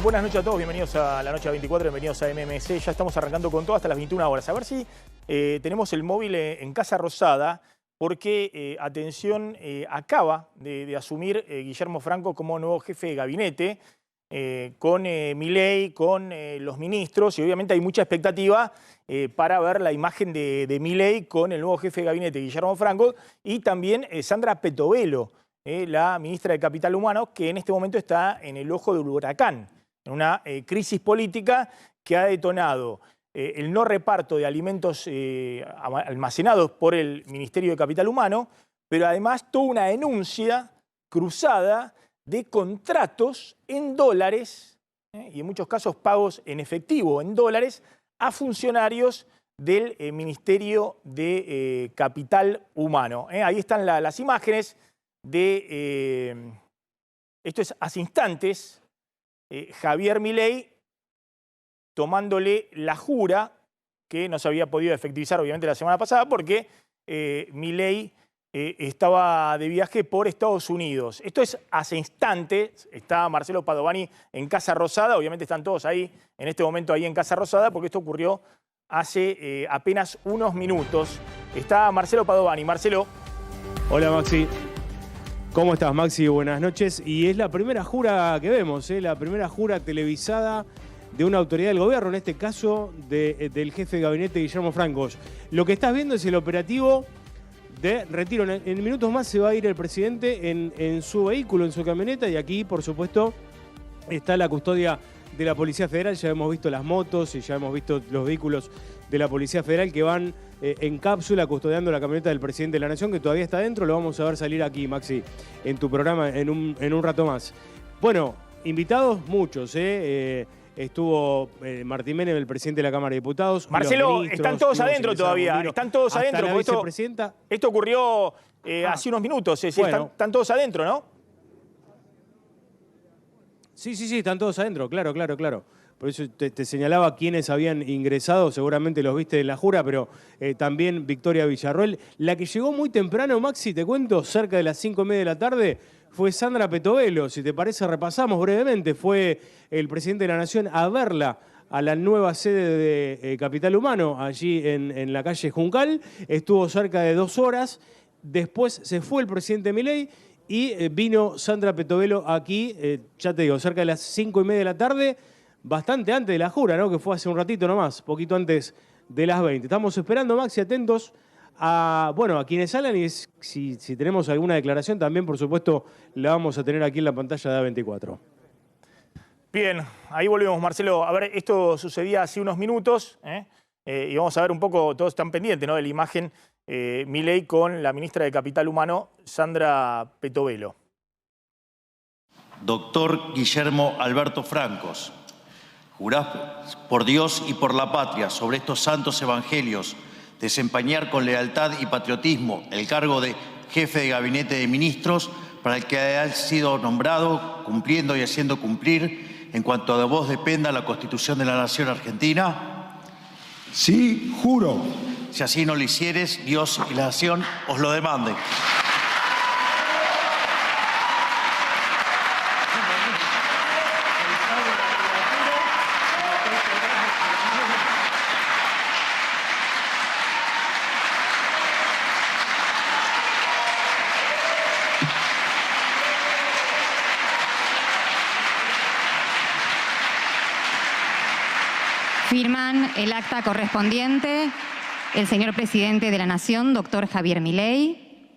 Buenas noches a todos, bienvenidos a la noche 24, bienvenidos a MMC. Ya estamos arrancando con todo hasta las 21 horas. A ver si tenemos el móvil en Casa Rosada, porque, atención, acaba de asumir Guillermo Franco como nuevo jefe de gabinete, con Milei, con los ministros, y obviamente hay mucha expectativa para ver la imagen de Milei con el nuevo jefe de gabinete, Guillermo Franco, y también Sandra Petovelo, la ministra de Capital Humano, que en este momento está en el ojo del huracán, en una crisis política que ha detonado el no reparto de alimentos almacenados por el Ministerio de Capital Humano, pero además toda una denuncia cruzada de contratos en dólares, y en muchos casos pagos en efectivo en dólares, a funcionarios del Ministerio de Capital Humano. Ahí están las imágenes de, esto es hace instantes, Javier Milei tomándole la jura que no se había podido efectivizar obviamente la semana pasada porque Milei estaba de viaje por Estados Unidos. Esto es hace instantes, está Marcelo Padovani en Casa Rosada, obviamente están todos ahí, en este momento ahí en Casa Rosada, porque esto ocurrió hace apenas unos minutos. Está Marcelo Padovani. Marcelo. Hola Maxi. ¿Cómo estás, Maxi? Buenas noches. Y es la primera jura que vemos, la primera jura televisada de una autoridad del gobierno, en este caso del jefe de gabinete Guillermo Franco. Lo que estás viendo es el operativo de retiro. En minutos más se va a ir el presidente en su vehículo, en su camioneta, y aquí, por supuesto, está la custodia de la Policía Federal. Ya hemos visto las motos y ya hemos visto los vehículos de la Policía Federal que van en cápsula custodiando la camioneta del presidente de la Nación, que todavía está dentro. Lo vamos a ver salir aquí, Maxi, en tu programa en un rato más. Bueno, invitados muchos, estuvo Martín Menem, el presidente de la Cámara de Diputados. Marcelo, están todos adentro todavía, están todos adentro. La vicepresidenta. Esto ocurrió hace unos minutos, es decir, bueno, están todos adentro, ¿no? Sí, están todos adentro, claro. Por eso te señalaba quiénes habían ingresado, seguramente los viste en la jura, pero también Victoria Villarroel. La que llegó muy temprano, Maxi, te cuento, cerca de las 5:30 de la tarde, fue Sandra Petovelo. Si te parece, repasamos brevemente. Fue el presidente de la Nación a verla a la nueva sede de Capital Humano, allí en la calle Juncal. Estuvo cerca de 2 horas. Después se fue el presidente Milei y vino Sandra Petovelo aquí, ya te digo, cerca de las 5:30 de la tarde, bastante antes de la jura, ¿no? Que fue hace un ratito nomás, poquito antes de las 20. Estamos esperando, Maxi, atentos a quienes salgan, y si tenemos alguna declaración también, por supuesto, la vamos a tener aquí en la pantalla de A24. Bien, ahí volvemos, Marcelo. A ver, esto sucedía hace unos minutos, y vamos a ver un poco, todos están pendientes, ¿no?, de la imagen Milei con la ministra de Capital Humano, Sandra Petovelo. Doctor Guillermo Alberto Francos, jurás por Dios y por la patria sobre estos santos evangelios desempeñar con lealtad y patriotismo el cargo de jefe de gabinete de ministros para el que ha sido nombrado, cumpliendo y haciendo cumplir en cuanto de vos dependa la Constitución de la Nación Argentina. Sí, juro. Si así no lo hicieres, Dios y la Nación os lo demanden. Firman el acta correspondiente el señor presidente de la Nación, doctor Javier Milei.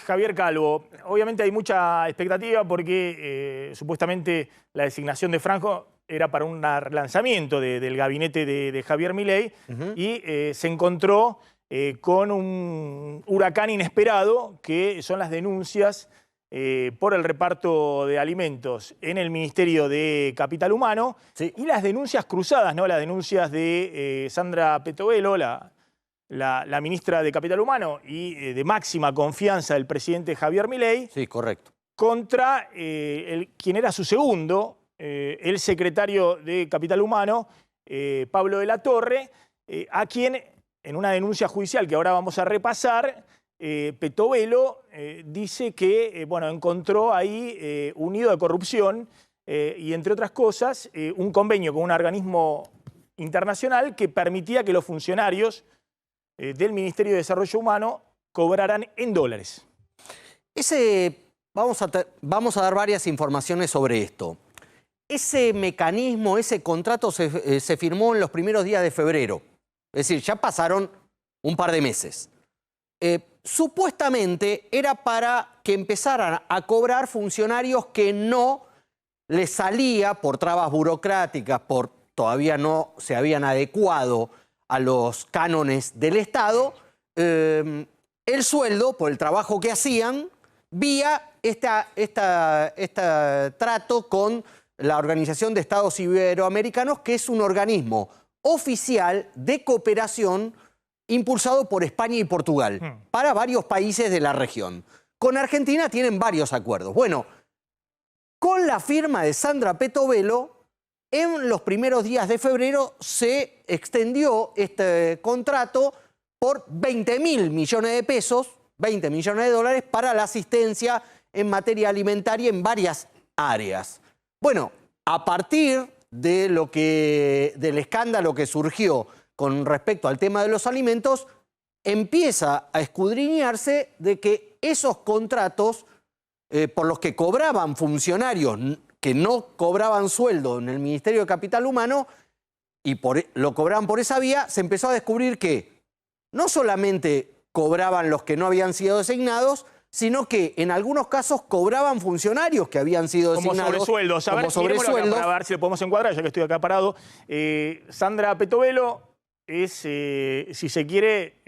Javier Calvo, obviamente hay mucha expectativa porque supuestamente la designación de Franco era para un relanzamiento del gabinete de Javier Milei, y se encontró con un huracán inesperado, que son las denuncias por el reparto de alimentos en el Ministerio de Capital Humano, sí, y las denuncias cruzadas, ¿no? Las denuncias de Sandra Petovelo, la ministra de Capital Humano y de máxima confianza del presidente Javier Milei. Sí, correcto. Contra quien era su segundo, el secretario de Capital Humano, Pablo de la Torre, a quien, en una denuncia judicial que ahora vamos a repasar, Petovelo dice que bueno, encontró ahí un nido de corrupción y, entre otras cosas, un convenio con un organismo internacional que permitía que los funcionarios del Ministerio de Desarrollo Humano cobraran en dólares. Vamos a dar varias informaciones sobre esto. Ese mecanismo, ese contrato se firmó en los primeros días de febrero. Es decir, ya pasaron un par de meses. Supuestamente era para que empezaran a cobrar funcionarios que no les salía por trabas burocráticas, todavía no se habían adecuado a los cánones del Estado, el sueldo por el trabajo que hacían vía este trato con la Organización de Estados Iberoamericanos, que es un organismo oficial de cooperación impulsado por España y Portugal para varios países de la región. Con Argentina tienen varios acuerdos. Bueno, con la firma de Sandra Petovelo, en los primeros días de febrero se extendió este contrato por 20.000 millones de pesos, 20 millones de dólares, para la asistencia en materia alimentaria en varias áreas. Bueno, a partir de del escándalo que surgió con respecto al tema de los alimentos, empieza a escudriñarse de que esos contratos por los que cobraban funcionarios que no cobraban sueldo en el Ministerio de Capital Humano y lo cobraban por esa vía, se empezó a descubrir que no solamente cobraban los que no habían sido designados, sino que en algunos casos cobraban funcionarios que habían sido designados. Como sobresueldos. A ver si lo podemos encuadrar, ya que estoy acá parado. Sandra Petovelo es, si se quiere,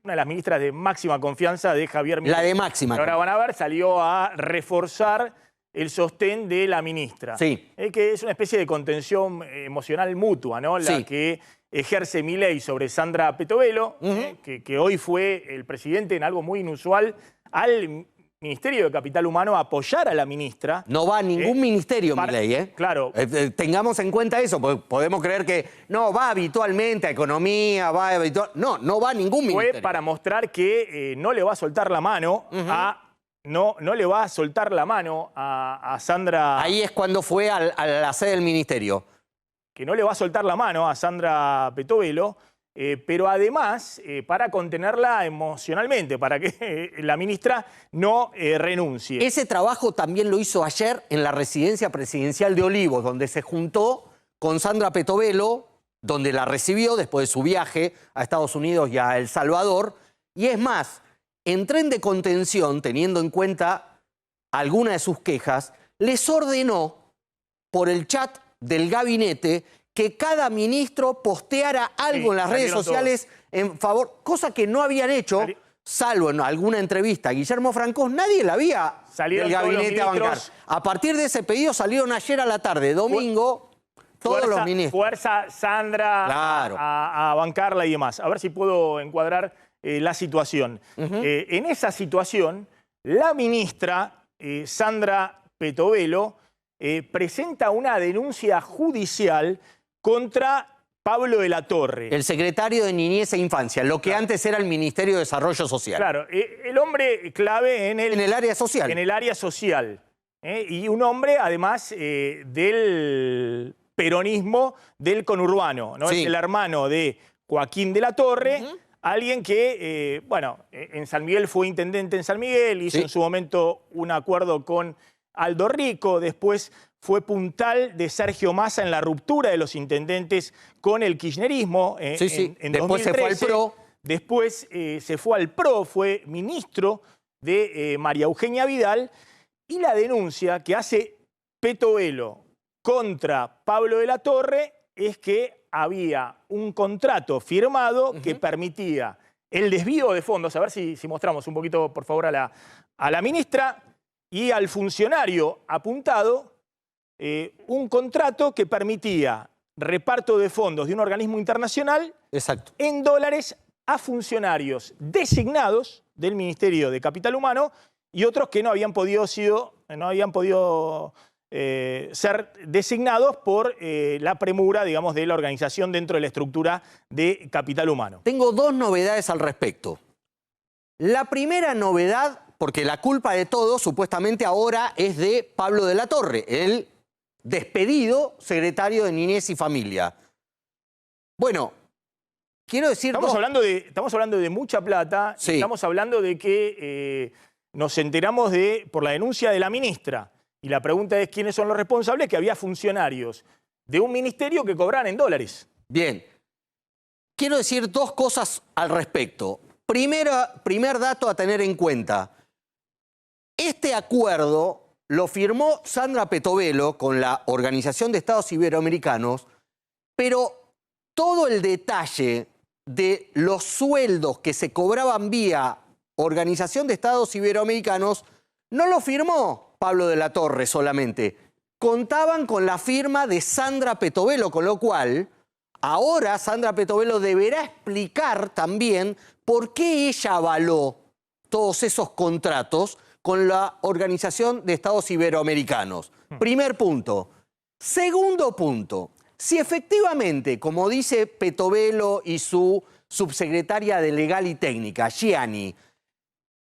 una de las ministras de máxima confianza de Javier Milei. La de máxima. Ahora van a ver, salió a reforzar el sostén de la ministra. Sí. Que es una especie de contención emocional mutua, ¿no? La que ejerce Milei sobre Sandra Petovelo, que hoy fue el presidente en algo muy inusual al Ministerio de Capital Humano a apoyar a la ministra. No va a ningún ministerio Milei, ¿eh? Claro. Tengamos en cuenta eso, porque podemos creer que no, va habitualmente a Economía, va habitualmente... No, no va a ningún ministerio. Fue para mostrar que no le va a soltar la mano no le va a soltar la mano a Sandra. Ahí es cuando fue a la sede del ministerio. Que no le va a soltar la mano a Sandra Petovelo, pero además para contenerla emocionalmente, para que la ministra no renuncie. Ese trabajo también lo hizo ayer en la residencia presidencial de Olivos, donde se juntó con Sandra Petovelo, donde la recibió después de su viaje a Estados Unidos y a El Salvador. Y es más, en tren de contención, teniendo en cuenta alguna de sus quejas, les ordenó por el chat del gabinete que cada ministro posteara algo en las redes sociales en favor, cosa que no habían hecho, salvo en alguna entrevista a Guillermo Francos, nadie la había del gabinete a bancar. A partir de ese pedido salieron ayer a la tarde, domingo, todos los ministros. Fuerza Sandra, claro, a bancarla y demás. A ver si puedo encuadrar la situación. En esa situación, la ministra Sandra Petovelo presenta una denuncia judicial contra Pablo de la Torre. El secretario de Niñez e Infancia, lo que antes era el Ministerio de Desarrollo Social. Claro, el hombre clave en el área social. En el área social. Y un hombre, además, del peronismo del conurbano, ¿no? Sí. Es el hermano de Joaquín de la Torre, alguien que, bueno, en San Miguel fue intendente en San Miguel, hizo en su momento un acuerdo con Aldo Rico, después fue puntal de Sergio Massa en la ruptura de los intendentes con el kirchnerismo en después 2013. Se fue al PRO. Después se fue al PRO, fue ministro de María Eugenia Vidal, y la denuncia que hace Petovelo contra Pablo de la Torre es que había un contrato firmado que permitía el desvío de fondos. A ver si mostramos un poquito, por favor, a la ministra y al funcionario apuntado, un contrato que permitía reparto de fondos de un organismo internacional en dólares a funcionarios designados del Ministerio de Capital Humano y otros que no habían podido ser designados por la premura, digamos, de la organización dentro de la estructura de Capital Humano. Tengo dos novedades al respecto. La primera novedad, porque la culpa de todo supuestamente ahora es de Pablo de la Torre, el despedido secretario de Niñez y Familia. Bueno, quiero decir... Estamos hablando de mucha plata, Sí. estamos hablando de que nos enteramos por la denuncia de la ministra. Y la pregunta es quiénes son los responsables, que había funcionarios de un ministerio que cobran en dólares. Bien, quiero decir dos cosas al respecto. Primer dato a tener en cuenta. Este acuerdo lo firmó Sandra Petovelo con la Organización de Estados Iberoamericanos, pero todo el detalle de los sueldos que se cobraban vía Organización de Estados Iberoamericanos no lo firmó Pablo de la Torre solamente. Contaban con la firma de Sandra Petovelo, con lo cual ahora Sandra Petovelo deberá explicar también por qué ella avaló todos esos contratos con la Organización de Estados Iberoamericanos. Primer punto. Segundo punto. Si efectivamente, como dice Petovelo y su subsecretaria de Legal y Técnica, Gianni,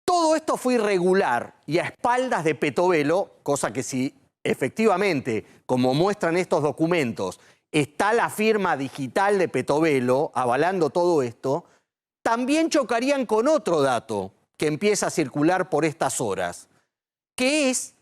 todo esto fue irregular y a espaldas de Petovelo, cosa que si efectivamente, como muestran estos documentos, está la firma digital de Petovelo avalando todo esto, también chocarían con otro dato que empieza a circular por estas horas, que es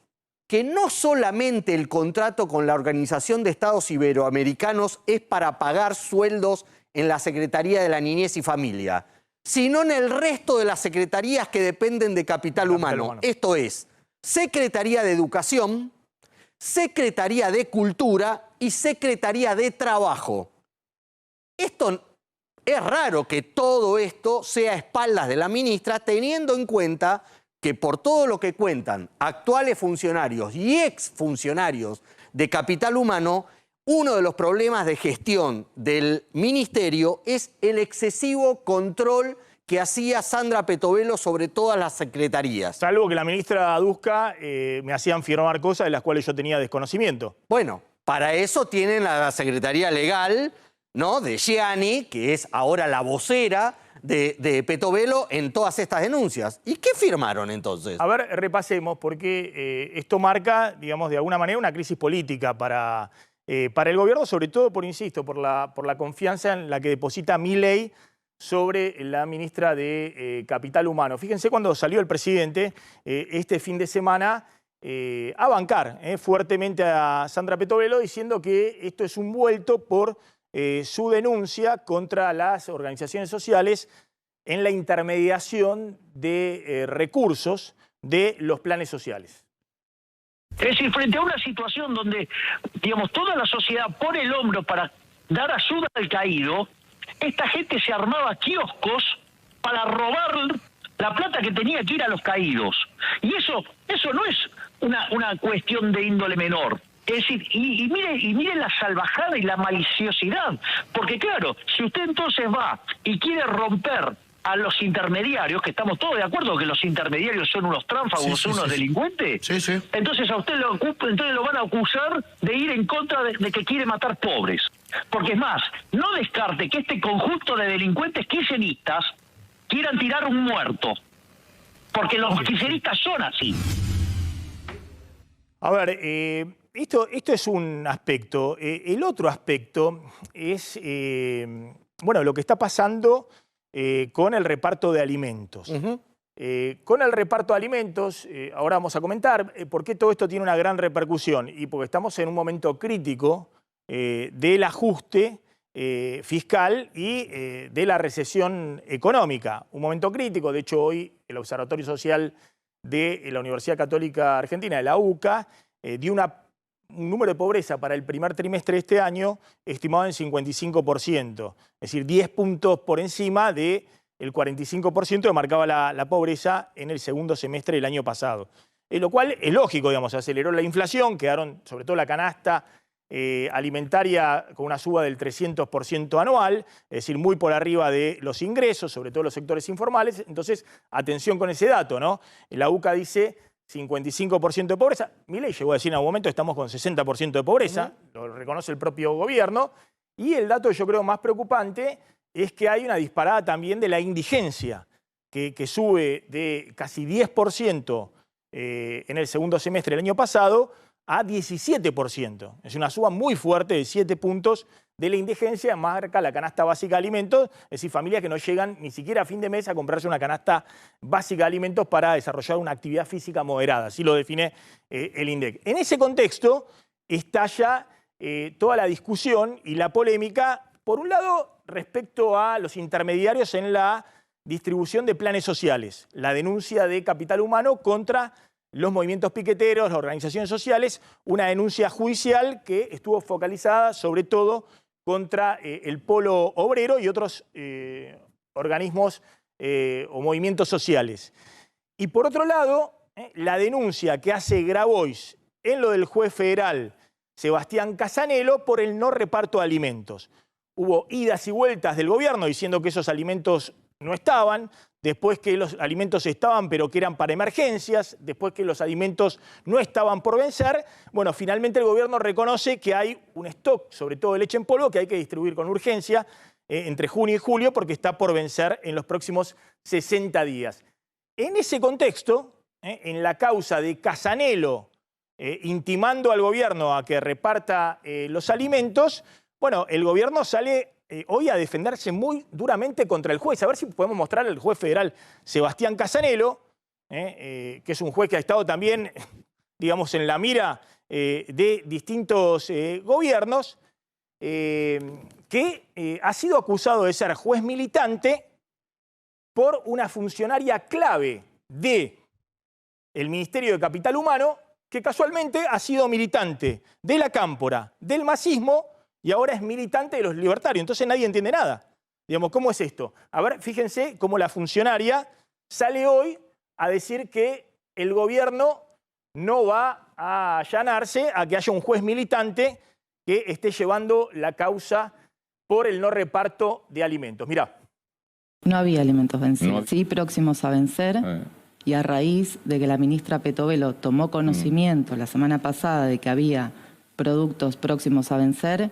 que no solamente el contrato con la Organización de Estados Iberoamericanos es para pagar sueldos en la Secretaría de la Niñez y Familia, sino en el resto de las secretarías que dependen de Capital Humano. Esto es, Secretaría de Educación, Secretaría de Cultura y Secretaría de Trabajo. Esto es raro que todo esto sea a espaldas de la ministra, teniendo en cuenta que por todo lo que cuentan actuales funcionarios y exfuncionarios de Capital Humano, uno de los problemas de gestión del ministerio es el excesivo control que hacía Sandra Petovelo sobre todas las secretarías. Salvo que la ministra aduzca, me hacían firmar cosas de las cuales yo tenía desconocimiento. Bueno, para eso tienen la Secretaría Legal, ¿no?, de Gianni, que es ahora la vocera de Petovelo en todas estas denuncias. ¿Y qué firmaron entonces? A ver, repasemos, porque esto marca, digamos, de alguna manera una crisis política para el gobierno, sobre todo, insisto, por la confianza en la que deposita Milei sobre la ministra de Capital Humano. Fíjense cuando salió el presidente este fin de semana a bancar fuertemente a Sandra Petovelo, diciendo que esto es un vuelto por su denuncia contra las organizaciones sociales en la intermediación de recursos de los planes sociales. Es decir, frente a una situación donde, digamos, toda la sociedad pone el hombro para dar ayuda al caído, esta gente se armaba kioscos para robar la plata que tenía que ir a los caídos. Y eso no es una cuestión de índole menor. Es decir, y mire la salvajada y la maliciosidad. Porque claro, si usted entonces va y quiere romper a los intermediarios, que estamos todos de acuerdo que los intermediarios son unos tránfagos, unos delincuentes, entonces a usted lo van a acusar de ir en contra de que quiere matar pobres. Porque es más, no descarte que este conjunto de delincuentes kirchneristas quieran tirar un muerto. Porque los kirchneristas son así. A ver, esto es un aspecto. El otro aspecto es, bueno, lo que está pasando con el reparto de alimentos. Con el reparto de alimentos, ahora vamos a comentar por qué todo esto tiene una gran repercusión. Y porque estamos en un momento crítico del ajuste fiscal y de la recesión económica. Un momento crítico, de hecho hoy el Observatorio Social de la Universidad Católica Argentina, de la UCA, dio un número de pobreza para el primer trimestre de este año estimado en 55%, es decir, 10 puntos por encima del 45% que marcaba la pobreza en el segundo semestre del año pasado. Lo cual es lógico, digamos, aceleró la inflación, quedaron sobre todo la canasta alimentaria con una suba del 300% anual, es decir, muy por arriba de los ingresos, sobre todo los sectores informales. Entonces, atención con ese dato, ¿no? La UCA dice 55% de pobreza. Milei llegó a decir en algún momento estamos con 60% de pobreza, lo reconoce el propio gobierno. Y el dato yo creo más preocupante es que hay una disparada también de la indigencia. que sube de casi 10% en el segundo semestre del año pasado a 17%. Es una suba muy fuerte de 7 puntos de la indigencia, marca la canasta básica de alimentos, es decir, familias que no llegan ni siquiera a fin de mes a comprarse una canasta básica de alimentos para desarrollar una actividad física moderada, así lo define el INDEC. En ese contexto estalla toda la discusión y la polémica, por un lado, respecto a los intermediarios en la distribución de planes sociales, la denuncia de Capital Humano contra los movimientos piqueteros, las organizaciones sociales, una denuncia judicial que estuvo focalizada sobre todo contra el polo obrero y otros organismos o movimientos sociales. Y por otro lado, la denuncia que hace Grabois en lo del juez federal Sebastián Casanelo por el no reparto de alimentos. Hubo idas y vueltas del gobierno diciendo que esos alimentos no estaban, después que los alimentos estaban pero que eran para emergencias, después que los alimentos no estaban por vencer. Bueno, finalmente el gobierno reconoce que hay un stock, sobre todo de leche en polvo, que hay que distribuir con urgencia entre junio y julio porque está por vencer en los próximos 60 días. En ese contexto, en la causa de Casanelo intimando al gobierno a que reparta los alimentos, bueno, el gobierno sale hoy a defenderse muy duramente contra el juez. A ver si podemos mostrar al juez federal Sebastián Casanelo, que es un juez que ha estado también, digamos, en la mira de distintos gobiernos, que ha sido acusado de ser juez militante por una funcionaria clave del Ministerio de Capital Humano, que casualmente ha sido militante de la Cámpora, del masismo, y ahora es militante de los libertarios. Entonces nadie entiende nada. Digamos, ¿cómo es esto? A ver, fíjense cómo la funcionaria sale hoy a decir que el gobierno no va a allanarse a que haya un juez militante que esté llevando la causa por el no reparto de alimentos. Mirá. No había alimentos vencidos, sí próximos a vencer. Y a raíz de que la ministra Petovelo tomó conocimiento la semana pasada de que había productos próximos a vencer,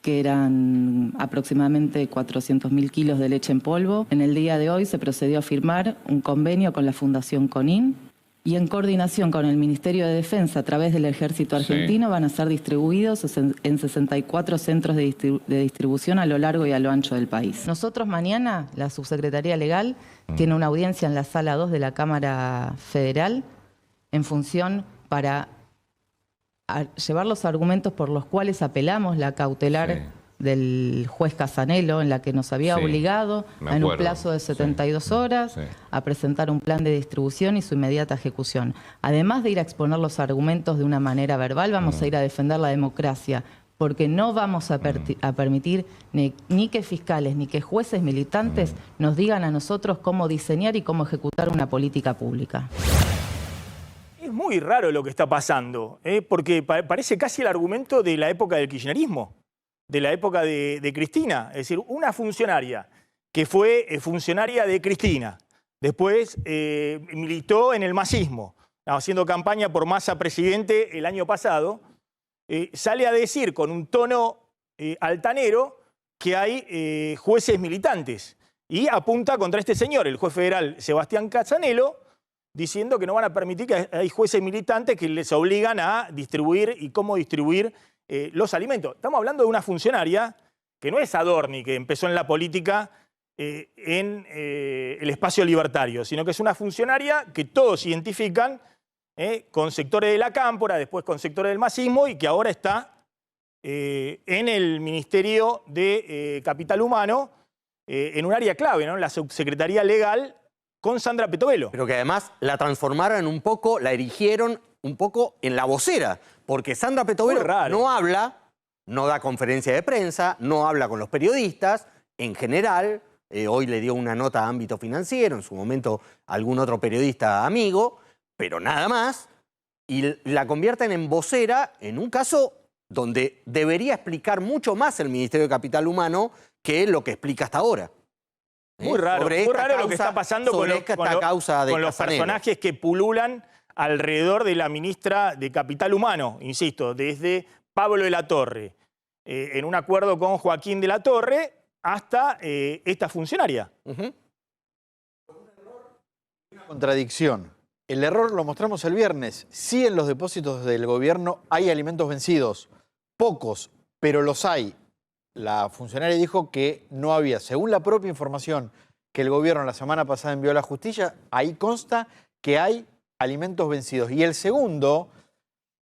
que eran aproximadamente 400.000 kilos de leche en polvo. En el día de hoy se procedió a firmar un convenio con la Fundación CONIN y en coordinación con el Ministerio de Defensa a través del Ejército Argentino van a ser distribuidos en 64 centros de distribución a lo largo y a lo ancho del país. Nosotros mañana, la Subsecretaría Legal tiene una audiencia en la Sala 2 de la Cámara Federal en función para llevar los argumentos por los cuales apelamos la cautelar del juez Casanelo, en la que nos había obligado en un plazo de 72 horas a presentar un plan de distribución y su inmediata ejecución. Además de ir a exponer los argumentos de una manera verbal, vamos a ir a defender la democracia, porque no vamos a permitir ni que fiscales ni que jueces militantes nos digan a nosotros cómo diseñar y cómo ejecutar una política pública. Es muy raro lo que está pasando, porque parece casi el argumento de la época del kirchnerismo, de la época de Cristina. Es decir, una funcionaria que fue funcionaria de Cristina, después militó en el masismo, haciendo campaña por Massa presidente el año pasado, sale a decir con un tono altanero que hay jueces militantes y apunta contra este señor, el juez federal Sebastián Casanelo, diciendo que no van a permitir que hay jueces militantes que les obligan a distribuir y cómo distribuir los alimentos. Estamos hablando de una funcionaria que no es Adorni, que empezó en la política en el espacio libertario, sino que es una funcionaria que todos identifican con sectores de la Cámpora, después con sectores del masismo y que ahora está en el Ministerio de Capital Humano en un área clave, ¿no? En la Subsecretaría Legal con Sandra Petovelo. Pero que además la transformaron un poco, la erigieron un poco en la vocera, porque Sandra Petovelo no habla, no da conferencia de prensa, no habla con los periodistas, en general, hoy le dio una nota a Ámbito Financiero, en su momento algún otro periodista amigo, pero nada más, y la convierten en vocera en un caso donde debería explicar mucho más el Ministerio de Capital Humano que lo que explica hasta ahora. Muy raro lo que está pasando con los personajes que pululan alrededor de la ministra de Capital Humano, insisto, desde Pablo de la Torre, en un acuerdo con Joaquín de la Torre, hasta esta funcionaria. Contradicción. El error lo mostramos el viernes. Sí, en los depósitos del gobierno hay alimentos vencidos. Pocos, pero los hay. La funcionaria dijo que no había. Según la propia información que el gobierno la semana pasada envió a la justicia, ahí consta que hay alimentos vencidos. Y el segundo,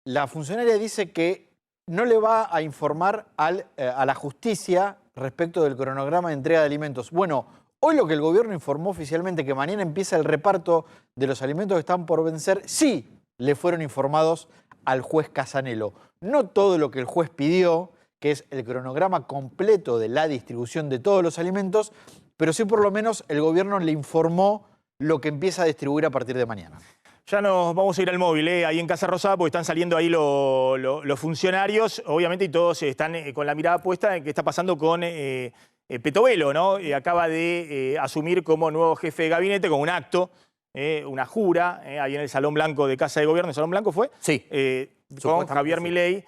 la funcionaria dice que no le va a informar a la justicia respecto del cronograma de entrega de alimentos. Bueno, hoy lo que el gobierno informó oficialmente, que mañana empieza el reparto de los alimentos que están por vencer, sí le fueron informados al juez Casanelo. No todo lo que el juez pidió, que es el cronograma completo de la distribución de todos los alimentos, pero sí por lo menos el gobierno le informó lo que empieza a distribuir a partir de mañana. Ya nos vamos a ir al móvil, ahí en Casa Rosada, porque están saliendo ahí los funcionarios, obviamente, y todos están con la mirada puesta en qué está pasando con Petovelo, ¿no? Acaba de asumir como nuevo jefe de gabinete con un acto, una jura, ahí en el Salón Blanco de Casa de Gobierno. ¿El Salón Blanco fue? Sí. Con Javier Milei,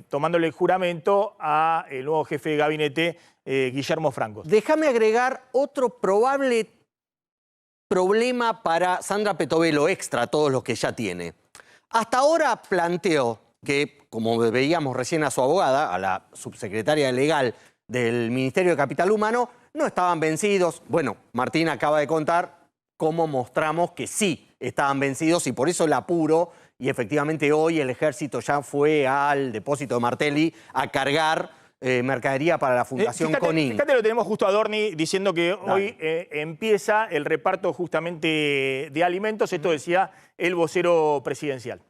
tomándole el juramento al nuevo jefe de gabinete, Guillermo Francos. Déjame agregar otro probable problema para Sandra Petovelo, extra a todos los que ya tiene. Hasta ahora planteó que, como veíamos recién a su abogada, a la subsecretaria legal del Ministerio de Capital Humano, no estaban vencidos. Bueno, Martín acaba de contar cómo mostramos que sí estaban vencidos y por eso el apuro, y efectivamente hoy el ejército ya fue al depósito de Martelli a cargar mercadería para la Fundación CONIN. Fíjate, lo tenemos justo a Dorni diciendo que hoy empieza el reparto justamente de alimentos. Esto decía el vocero presidencial.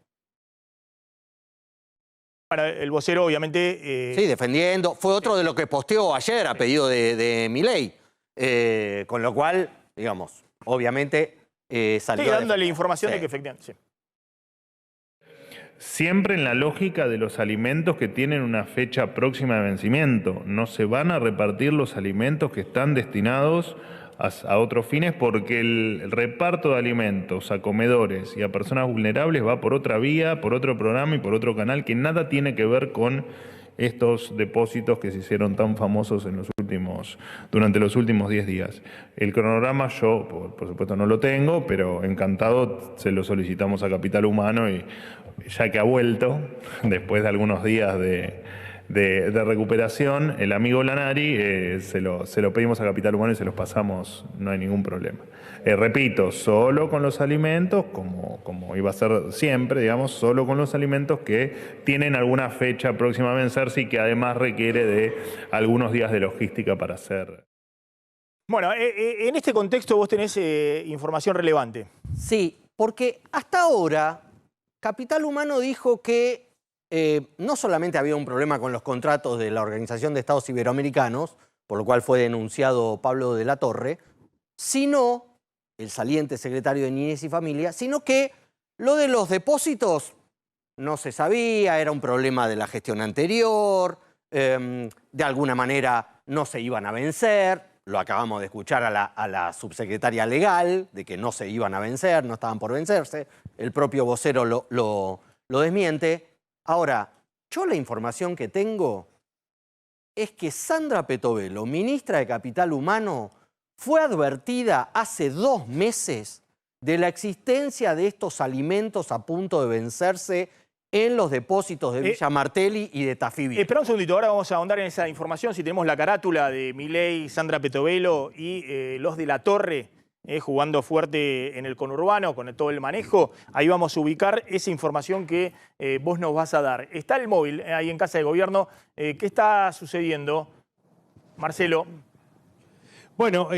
Para el vocero, obviamente... Sí, defendiendo. Fue otro de lo que posteó ayer a pedido de Milei. Con lo cual, digamos, obviamente salió... Estoy dándole información de que efectivamente... Sí. Siempre en la lógica de los alimentos que tienen una fecha próxima de vencimiento. No se van a repartir los alimentos que están destinados a otros fines porque el reparto de alimentos a comedores y a personas vulnerables va por otra vía, por otro programa y por otro canal que nada tiene que ver con estos depósitos que se hicieron tan famosos durante los últimos 10 días. El cronograma yo, por supuesto, no lo tengo, pero encantado se lo solicitamos a Capital Humano y ya que ha vuelto, después de algunos días de recuperación, el amigo Lanari, se lo pedimos a Capital Humano y se los pasamos, no hay ningún problema. Repito, solo con los alimentos, como iba a ser siempre, digamos, solo con los alimentos que tienen alguna fecha próxima a vencerse y que además requiere de algunos días de logística para hacer. Bueno, en este contexto vos tenés información relevante. Sí, porque hasta ahora Capital Humano dijo que no solamente había un problema con los contratos de la Organización de Estados Iberoamericanos, por lo cual fue denunciado Pablo de la Torre, sino, el saliente secretario de Niñez y Familia, sino que lo de los depósitos no se sabía, era un problema de la gestión anterior, de alguna manera no se iban a vencer, lo acabamos de escuchar a la subsecretaria legal, de que no se iban a vencer, no estaban por vencerse, el propio vocero lo desmiente. Ahora, yo la información que tengo es que Sandra Petovelo, ministra de Capital Humano, fue advertida hace 2 meses de la existencia de estos alimentos a punto de vencerse en los depósitos de Villa Martelli y de Tafí Viejo. Espera un segundito, ahora vamos a ahondar en esa información. Si tenemos la carátula de Milei, Sandra Petovelo y los de la Torre, jugando fuerte en el conurbano, con todo el manejo, ahí vamos a ubicar esa información que vos nos vas a dar. Está el móvil ahí en Casa de Gobierno. ¿Qué está sucediendo, Marcelo? Bueno,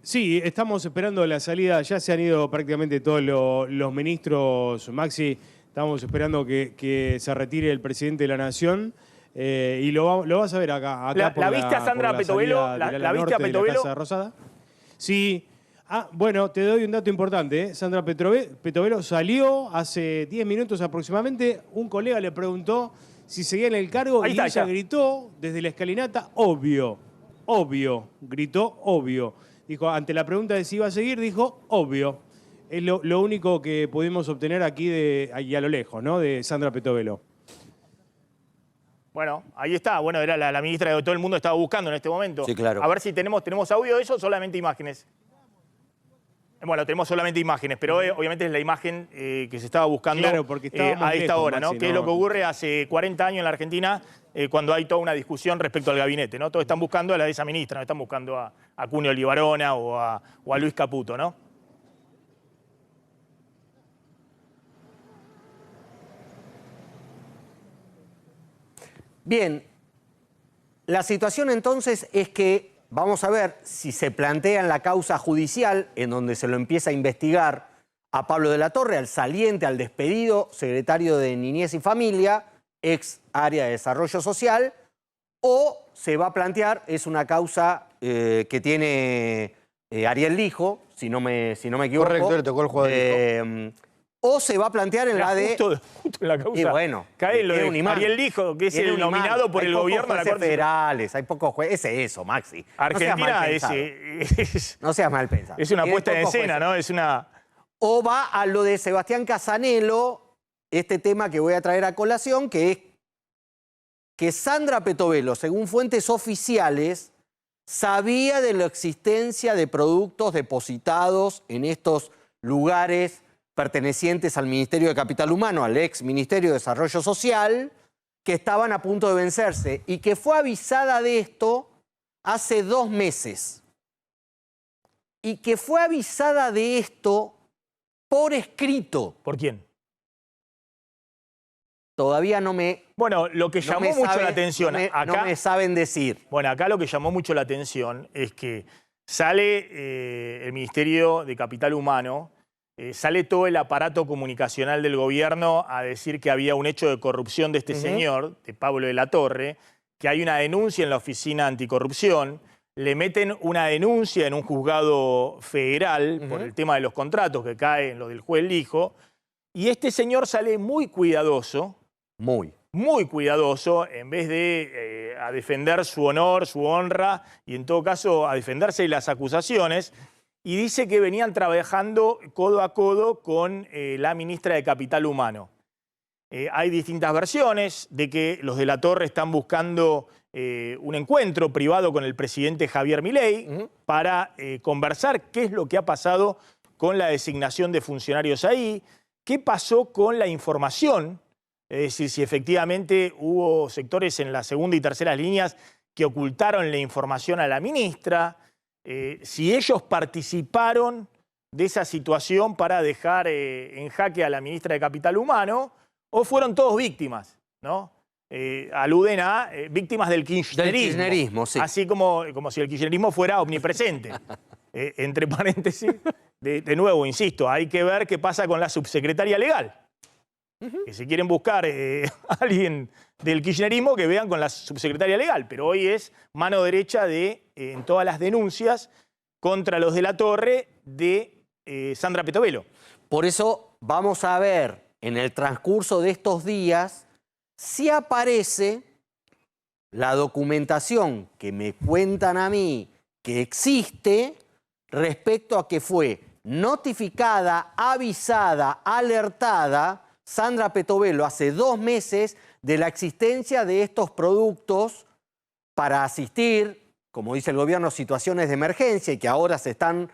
sí, estamos esperando la salida. Ya se han ido prácticamente todos los ministros, Maxi. Estamos esperando que se retire el presidente de la Nación. Y lo vas a ver acá ¿La viste a Sandra Petovelo? ¿La viste a Petovelo? Casa Rosada. Sí. Bueno, te doy un dato importante. Sandra Petovelo salió hace 10 minutos aproximadamente. Un colega le preguntó si seguía en el cargo y ella gritó desde la escalinata, obvio. Obvio, gritó obvio. Dijo, ante la pregunta de si iba a seguir, dijo obvio. Es lo único que pudimos obtener aquí ahí a lo lejos, ¿no? De Sandra Petovelo. Bueno, ahí está. Bueno, era la ministra que todo el mundo estaba buscando en este momento. Sí, claro. A ver si tenemos audio de eso o solamente imágenes. Bueno, tenemos solamente imágenes, pero obviamente es la imagen que se estaba buscando claro, porque a esta lejos, hora, ¿no? Maxi, Que es lo que ocurre hace 40 años en la Argentina, cuando hay toda una discusión respecto al gabinete, ¿no? Todos están buscando a esa ministra, no están buscando a Cunio Libarona o a Luis Caputo, ¿no? Bien, la situación entonces es que vamos a ver si se plantea en la causa judicial, en donde se lo empieza a investigar a Pablo de la Torre, al saliente, al despedido secretario de Niñez y Familia, ex área de Desarrollo Social, o se va a plantear, es una causa que tiene Ariel Lijo, si no me equivoco. Correcto, le tocó el jugador. O se va a plantear en la de... Justo en la causa. Y bueno, cae lo tiene de un imán. Ariel Lijo, que es Tiene el un imán. nominado por Hay el pocos gobierno a la jueces Corte federales, hay pocos jueces. Es eso, Maxi. Argentina No seas mal pensado. es una Tiene puesta en pocos escena, jueces. ¿no? Es una... O va a lo de Sebastián Casanelo, este tema que voy a traer a colación, que es que Sandra Petovelo, según fuentes oficiales, sabía de la existencia de productos depositados en estos lugares pertenecientes al Ministerio de Capital Humano, al ex Ministerio de Desarrollo Social, que estaban a punto de vencerse y que fue avisada de esto hace 2 meses. Y que fue avisada de esto por escrito. ¿Por quién? Todavía no me... Bueno, lo que llamó mucho la atención acá... No me saben decir. Bueno, acá lo que llamó mucho la atención es que sale el Ministerio de Capital Humano, sale todo el aparato comunicacional del gobierno a decir que había un hecho de corrupción de este señor, de Pablo de la Torre, que hay una denuncia en la Oficina Anticorrupción, le meten una denuncia en un juzgado federal por el tema de los contratos que cae en lo del juez Lijo, y este señor sale muy cuidadoso, muy cuidadoso, en vez de a defender su honor, su honra, y en todo caso a defenderse de las acusaciones, y dice que venían trabajando codo a codo con la ministra de Capital Humano. Hay distintas versiones de que los de la Torre están buscando un encuentro privado con el presidente Javier Milei para conversar qué es lo que ha pasado con la designación de funcionarios ahí, qué pasó con la información, es decir, si efectivamente hubo sectores en la segunda y tercera líneas que ocultaron la información a la ministra, si ellos participaron de esa situación para dejar en jaque a la ministra de Capital Humano, o fueron todos víctimas, ¿no? Aluden a víctimas del kirchnerismo. Del kirchnerismo, sí. Así como si el kirchnerismo fuera omnipresente. Entre paréntesis, de nuevo, insisto, hay que ver qué pasa con la subsecretaria legal. Que si quieren buscar a alguien del kirchnerismo, que vean con la subsecretaria legal. Pero hoy es mano derecha en todas las denuncias contra los de la Torre de Sandra Petovelo. Por eso vamos a ver en el transcurso de estos días si aparece la documentación que me cuentan a mí que existe respecto a que fue notificada, avisada, alertada Sandra Petovelo hace 2 meses de la existencia de estos productos para asistir, como dice el gobierno, situaciones de emergencia y que ahora se están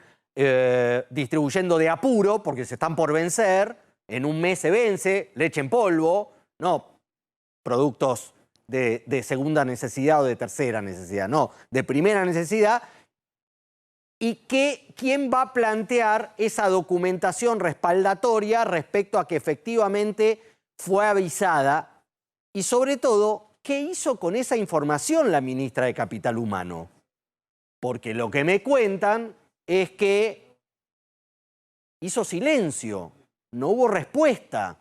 distribuyendo de apuro porque se están por vencer. En 1 mes se vence, leche en polvo, no productos de segunda necesidad o de tercera necesidad, no, de primera necesidad. ¿Y quién va a plantear esa documentación respaldatoria respecto a que efectivamente fue avisada? Y sobre todo, ¿qué hizo con esa información la ministra de Capital Humano? Porque lo que me cuentan es que hizo silencio, no hubo respuesta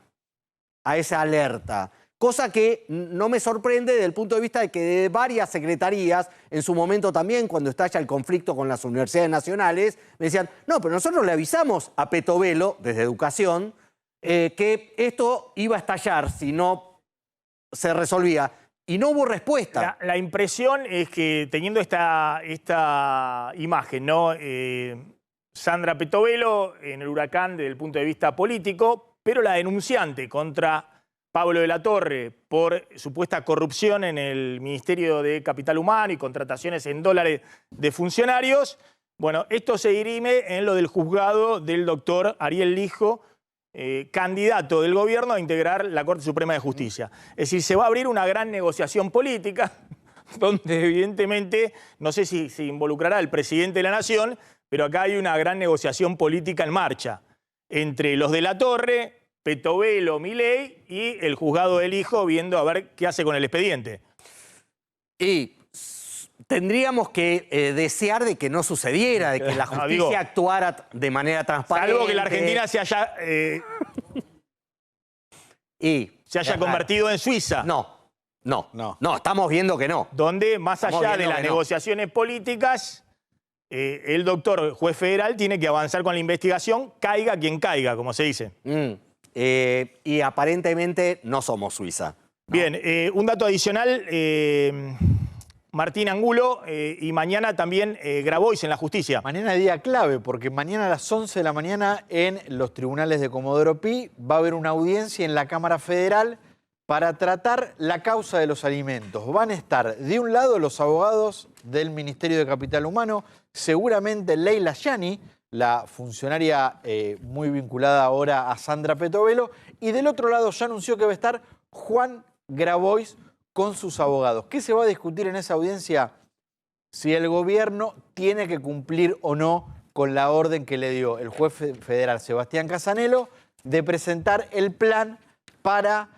a esa alerta. Cosa que no me sorprende desde el punto de vista de que de varias secretarías, en su momento también, cuando estalla el conflicto con las universidades nacionales, me decían, no, pero nosotros le avisamos a Petovelo, desde Educación, que esto iba a estallar si no se resolvía. Y no hubo respuesta. La impresión es que teniendo esta imagen, ¿no? Sandra Petovelo en el huracán desde el punto de vista político, pero la denunciante contra Pablo de la Torre por supuesta corrupción en el Ministerio de Capital Humano y contrataciones en dólares de funcionarios, Bueno, esto se dirime en lo del juzgado del doctor Ariel Lijo, candidato del gobierno a integrar la Corte Suprema de Justicia. Es decir, se va a abrir una gran negociación política, donde evidentemente, no sé si se involucrará el presidente de la Nación, pero acá hay una gran negociación política en marcha entre los de la Torre, Petovelo, Milei y el juzgado del Hijo, viendo a ver qué hace con el expediente. Y tendríamos que desear de que no sucediera, de que la justicia actuara de manera transparente. Salvo que la Argentina se haya, convertido en Suiza. No, estamos viendo que no. Donde, más allá de las negociaciones políticas, el doctor juez federal tiene que avanzar con la investigación, caiga quien caiga, como se dice. Y aparentemente no somos Suiza, ¿no? Bien, un dato adicional, Martín Angulo, y mañana también Grabois en la justicia. Mañana día clave, porque mañana a las 11 de la mañana en los tribunales de Comodoro Pi va a haber una audiencia en la Cámara Federal para tratar la causa de los alimentos. Van a estar de un lado los abogados del Ministerio de Capital Humano, seguramente Leila Yani, la funcionaria muy vinculada ahora a Sandra Petovelo, y del otro lado ya anunció que va a estar Juan Grabois con sus abogados. ¿Qué se va a discutir en esa audiencia? Si el gobierno tiene que cumplir o no con la orden que le dio el juez federal Sebastián Casanello de presentar el plan para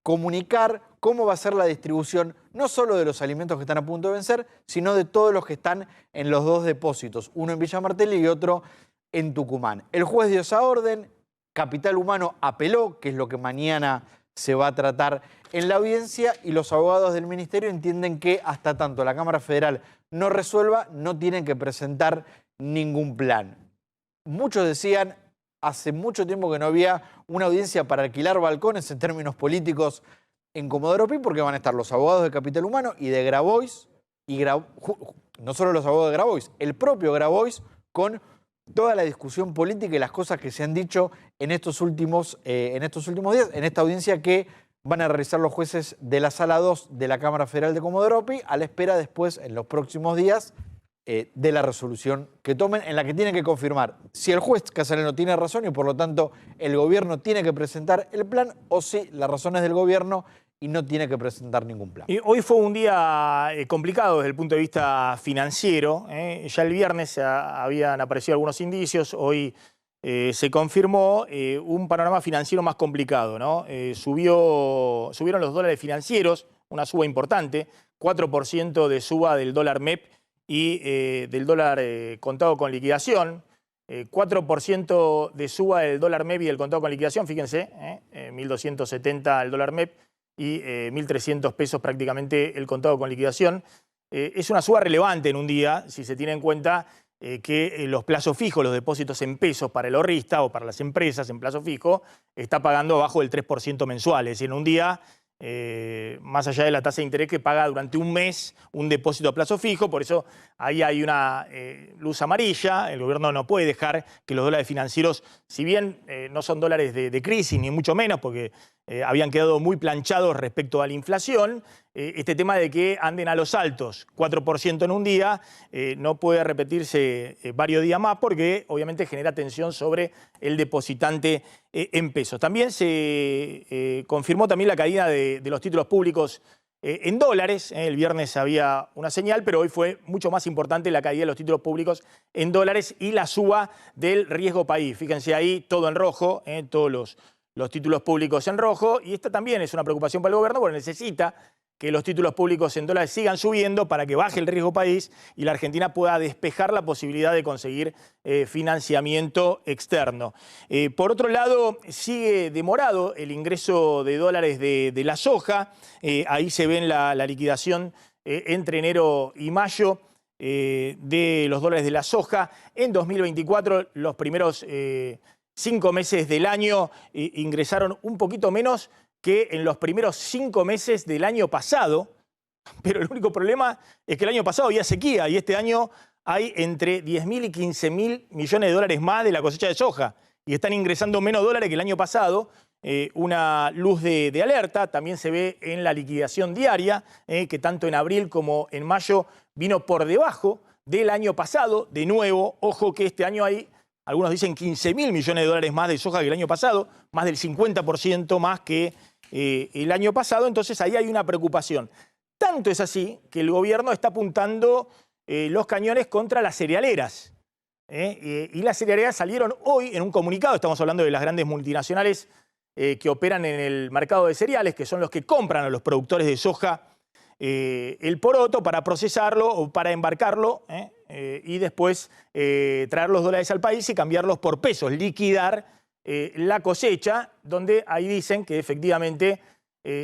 comunicar cómo va a ser la distribución no solo de los alimentos que están a punto de vencer, sino de todos los que están en los dos depósitos, uno en Villa Martelli y otro en Tucumán. El juez dio esa orden, Capital Humano apeló, que es lo que mañana se va a tratar en la audiencia, y los abogados del ministerio entienden que hasta tanto la Cámara Federal no resuelva, no tienen que presentar ningún plan. Muchos decían, hace mucho tiempo que no había una audiencia para alquilar balcones en términos políticos en Comodoro Pi, porque van a estar los abogados de Capital Humano y de Grabois, y no solo los abogados de Grabois, el propio Grabois, con toda la discusión política y las cosas que se han dicho en estos últimos días, en esta audiencia que van a realizar los jueces de la Sala 2 de la Cámara Federal de Comodoro Pi, a la espera después, en los próximos días, de la resolución que tomen, en la que tienen que confirmar si el juez Casanello tiene razón y por lo tanto el gobierno tiene que presentar el plan, o si la razón es del gobierno y no tiene que presentar ningún plan. Y hoy fue un día complicado desde el punto de vista financiero. Ya el viernes habían aparecido algunos indicios, hoy se confirmó un panorama financiero más complicado, ¿no? Subieron los dólares financieros, una suba importante, 4% de suba del dólar MEP y del dólar contado con liquidación, 4% de suba del dólar MEP y del contado con liquidación, fíjense, 1.270 el dólar MEP y 1.300 pesos prácticamente el contado con liquidación. Es una suba relevante en un día, si se tiene en cuenta que los plazos fijos, los depósitos en pesos para el ahorrista o para las empresas en plazo fijo, está pagando abajo del 3% mensual. Es decir, en un día, más allá de la tasa de interés que paga durante un mes un depósito a plazo fijo, por eso ahí hay una luz amarilla. El gobierno no puede dejar que los dólares financieros, si bien no son dólares de crisis, ni mucho menos, porque habían quedado muy planchados respecto a la inflación, este tema de que anden a los altos, 4% en un día, no puede repetirse varios días más porque obviamente genera tensión sobre el depositante en pesos. También se confirmó también la caída de los títulos públicos en dólares. El viernes había una señal, pero hoy fue mucho más importante la caída de los títulos públicos en dólares y la suba del riesgo país. Fíjense ahí, todo en rojo, todos los títulos públicos en rojo, y esta también es una preocupación para el gobierno porque necesita que los títulos públicos en dólares sigan subiendo para que baje el riesgo país y la Argentina pueda despejar la posibilidad de conseguir financiamiento externo. Por otro lado, sigue demorado el ingreso de dólares de la soja. Ahí se ven la liquidación entre enero y mayo de los dólares de la soja. En 2024, los primeros 5 meses del año ingresaron un poquito menos que en los primeros 5 meses del año pasado, pero el único problema es que el año pasado había sequía y este año hay entre 10.000 y 15.000 millones de dólares más de la cosecha de soja y están ingresando menos dólares que el año pasado. Una luz de alerta también se ve en la liquidación diaria, que tanto en abril como en mayo vino por debajo del año pasado. De nuevo, ojo que este año hay, algunos dicen 15.000 millones de dólares más de soja que el año pasado, más del 50% más que el año pasado. Entonces ahí hay una preocupación. Tanto es así que el gobierno está apuntando los cañones contra las cerealeras. Y las cerealeras salieron hoy en un comunicado, estamos hablando de las grandes multinacionales que operan en el mercado de cereales, que son los que compran a los productores de soja el poroto para procesarlo o para embarcarlo y después traer los dólares al país y cambiarlos por pesos, liquidar la cosecha, donde ahí dicen que efectivamente,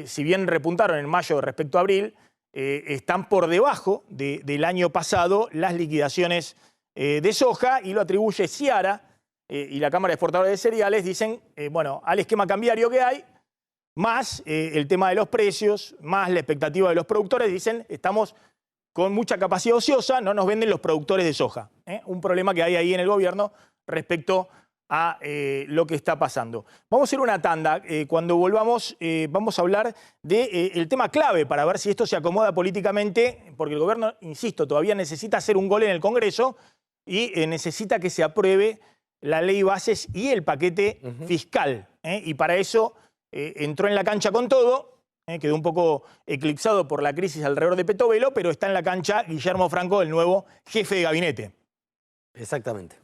si bien repuntaron en mayo respecto a abril, están por debajo del año pasado las liquidaciones de soja, y lo atribuye Ciara y la Cámara de Exportadores de Cereales. Dicen, bueno, al esquema cambiario que hay, más el tema de los precios, más la expectativa de los productores, dicen, estamos con mucha capacidad ociosa, no nos venden los productores de soja. Un problema que hay ahí en el gobierno respecto a lo que está pasando. Vamos a hacer una tanda. Cuando volvamos vamos a hablar del tema clave para ver si esto se acomoda políticamente, porque el gobierno, insisto, todavía necesita hacer un gol en el Congreso y necesita que se apruebe la ley bases y el paquete fiscal. Y para eso entró en la cancha con todo, quedó un poco eclipsado por la crisis alrededor de Petovelo, pero está en la cancha Guillermo Franco, el nuevo jefe de gabinete. Exactamente.